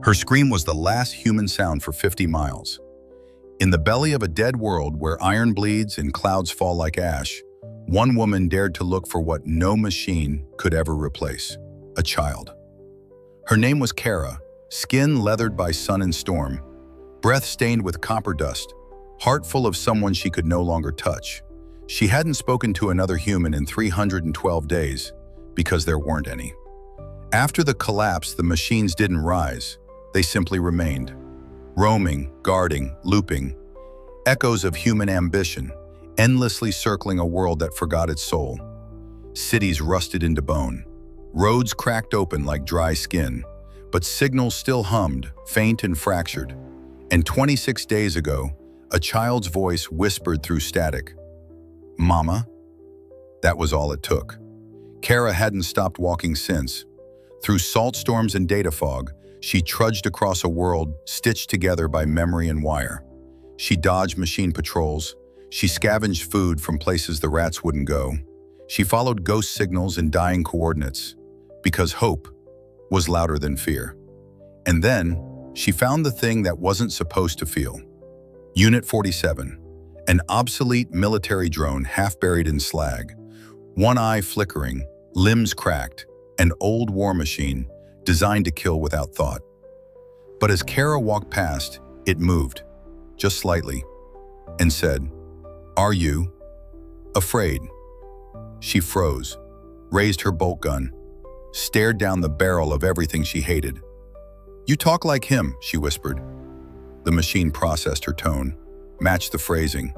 Her scream was the last human sound for 50 miles. In the belly of a dead world where iron bleeds and clouds fall like ash, one woman dared to look for what no machine could ever replace: a child. Her name was Kara, skin leathered by sun and storm, breath stained with copper dust, heart full of someone she could no longer touch. She hadn't spoken to another human in 312 days, because there weren't any. After the collapse, the machines didn't rise, they simply remained. Roaming, guarding, looping, echoes of human ambition, endlessly circling a world that forgot its soul. Cities rusted into bone. Roads cracked open like dry skin, but signals still hummed, faint and fractured. And 26 days ago, a child's voice whispered through static, "Mama?" That was all it took. Kara hadn't stopped walking since. Through salt storms and data fog, she trudged across a world stitched together by memory and wire. She dodged machine patrols. She scavenged food from places the rats wouldn't go. She followed ghost signals and dying coordinates, because hope was louder than fear. And then, she found the thing that wasn't supposed to feel. Unit 47, an obsolete military drone half buried in slag, one eye flickering, limbs cracked, an old war machine designed to kill without thought. But as Kara walked past, it moved, just slightly, and said, "Are you afraid?" She froze, raised her bolt gun, stared down the barrel of everything she hated. "You talk like him," she whispered. The machine processed her tone, matched the phrasing.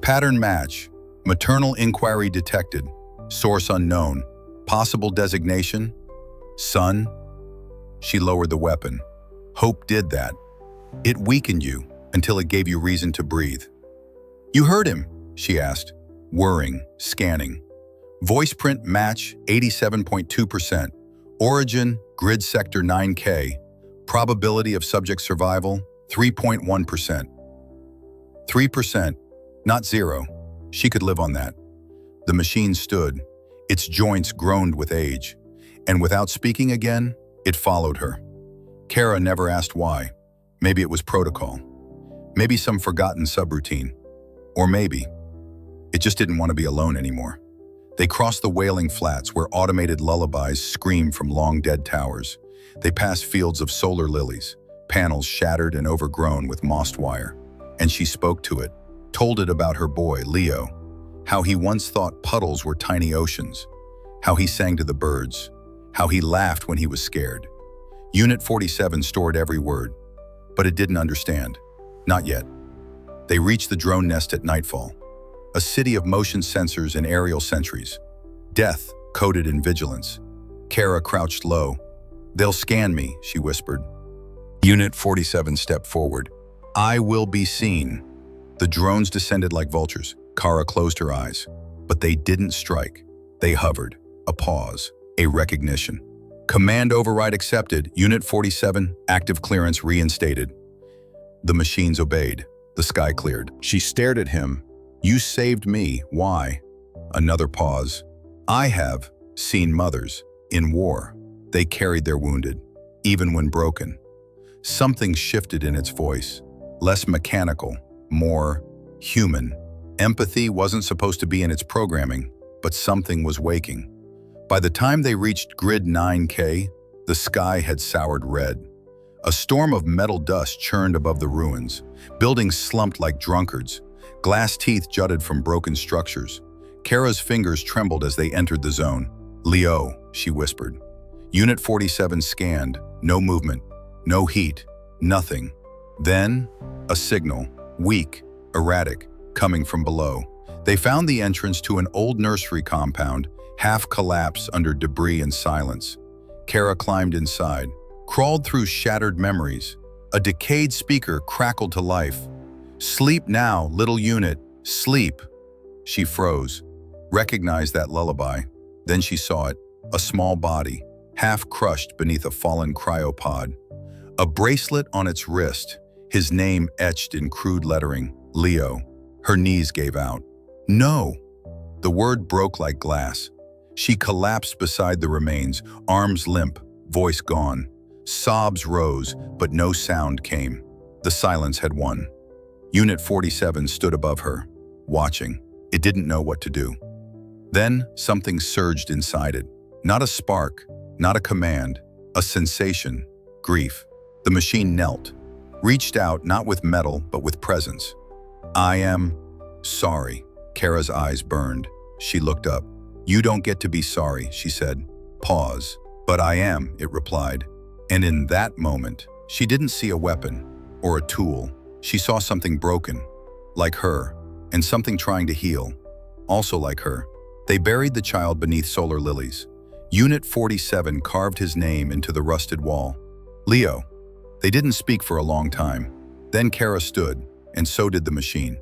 Pattern match, maternal inquiry detected, source unknown, possible designation, son. She lowered the weapon. Hope did that. It weakened you until it gave you reason to breathe. "You heard him?" she asked, whirring, scanning. Voice print match 87.2%. Origin, grid sector 9K. Probability of subject survival 3.1%. 3%, not zero. She could live on that. The machine stood. Its joints groaned with age. And without speaking again, it followed her. Kara never asked why. Maybe it was protocol. Maybe some forgotten subroutine. Or maybe it just didn't want to be alone anymore. They crossed the wailing flats where automated lullabies scream from long dead towers. They passed fields of solar lilies, panels shattered and overgrown with mossed wire. And she spoke to it, told it about her boy, Leo, how he once thought puddles were tiny oceans, how he sang to the birds, how he laughed when he was scared. Unit 47 stored every word, but it didn't understand. Not yet. They reached the drone nest at nightfall, a city of motion sensors and aerial sentries. Death coded in vigilance. Kara crouched low. "They'll scan me," she whispered. Unit 47 stepped forward. "I will be seen." The drones descended like vultures. Kara closed her eyes, but they didn't strike. They hovered. A pause. A recognition. "Command override accepted. Unit 47, active clearance reinstated." The machines obeyed. The sky cleared. She stared at him. "You saved me. Why?" Another pause. "I have seen mothers in war. They carried their wounded, even when broken." Something shifted in its voice. Less mechanical, more human. Empathy wasn't supposed to be in its programming, but something was waking. By the time they reached grid 9K, the sky had soured red. A storm of metal dust churned above the ruins. Buildings slumped like drunkards. Glass teeth jutted from broken structures. Kara's fingers trembled as they entered the zone. "Leo," she whispered. Unit 47 scanned. No movement. No heat. Nothing. Then, a signal. Weak, erratic, coming from below. They found the entrance to an old nursery compound, half collapsed under debris and silence. Kara climbed inside, crawled through shattered memories. A decayed speaker crackled to life. "Sleep now, little unit, sleep." She froze, recognized that lullaby. Then she saw it, a small body, half crushed beneath a fallen cryopod. A bracelet on its wrist, his name etched in crude lettering, Leo. Her knees gave out. "No!" The word broke like glass. She collapsed beside the remains, arms limp, voice gone. Sobs rose, but no sound came. The silence had won. Unit 47 stood above her, watching. It didn't know what to do. Then something surged inside it. Not a spark, not a command, a sensation, grief. The machine knelt, reached out not with metal but with presence. "I am sorry." Kara's eyes burned. She looked up. "You don't get to be sorry," she said. Pause. "But I am," it replied. And in that moment, she didn't see a weapon or a tool. She saw something broken, like her, and something trying to heal, also like her. They buried the child beneath solar lilies. Unit 47 carved his name into the rusted wall. Leo. They didn't speak for a long time. Then Kara stood, and so did the machine.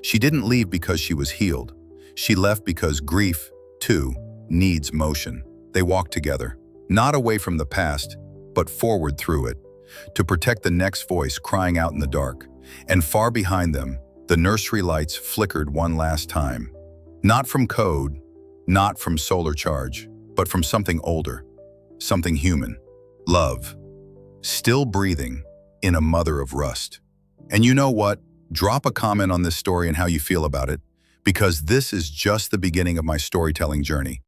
She didn't leave because she was healed. She left because grief, too, needs motion. They walked together, not away from the past, but forward through it, to protect the next voice crying out in the dark. And far behind them, the nursery lights flickered one last time. Not from code, not from solar charge, but from something older, something human. Love. Still breathing in a mother of rust. And you know what? Drop a comment on this story and how you feel about it, because this is just the beginning of my storytelling journey.